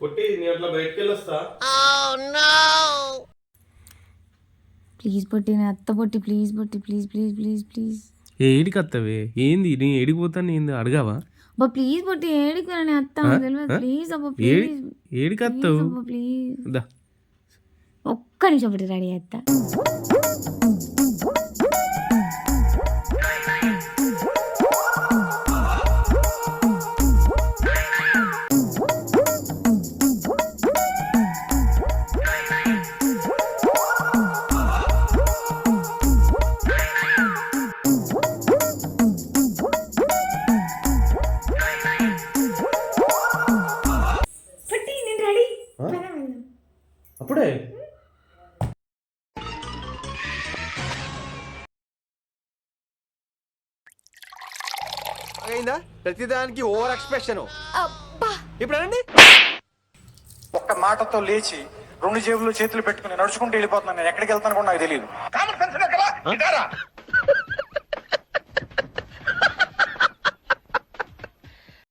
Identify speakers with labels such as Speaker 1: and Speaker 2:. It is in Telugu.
Speaker 1: పొట్టి నేను అట్లా బయటకు వెళ్ళొస్తా.
Speaker 2: ప్లీజ్ పొట్టి నా అత్త పొట్టి ప్లీజ్ పొట్టి ప్లీజ్ ప్లీజ్ ప్లీజ్ ప్లీజ్.
Speaker 3: ఏడికి వస్తావే ఏంది నీ ఏడికి పోతాను ఏంది అడగావా?
Speaker 2: అబ్బా ప్లీజ్ పొట్టి ఏడికి నేను అత్త తెలియదు ప్లీజ్ అబ్బా
Speaker 3: ఏడి
Speaker 2: ప్లీజ్
Speaker 3: ఏడికి వస్తావు?
Speaker 2: అబ్బా ప్లీజ్
Speaker 3: దా
Speaker 2: ఒక్క నిమిషం పొట్టి రెడీ అత్త.
Speaker 1: అప్పుడే
Speaker 4: అయిందా ప్రతిదానికి ఓవర్ ఎక్స్ప్రెషన్. ఇప్పుడు అనండి.
Speaker 5: ఒక్క మాటతో లేచి 2 జేబుల్లో చేతులు పెట్టుకుని నడుచుకుంటూ వెళ్ళిపోతున్నాను. నేను ఎక్కడికి వెళ్తాను కూడా నాకు తెలియదు.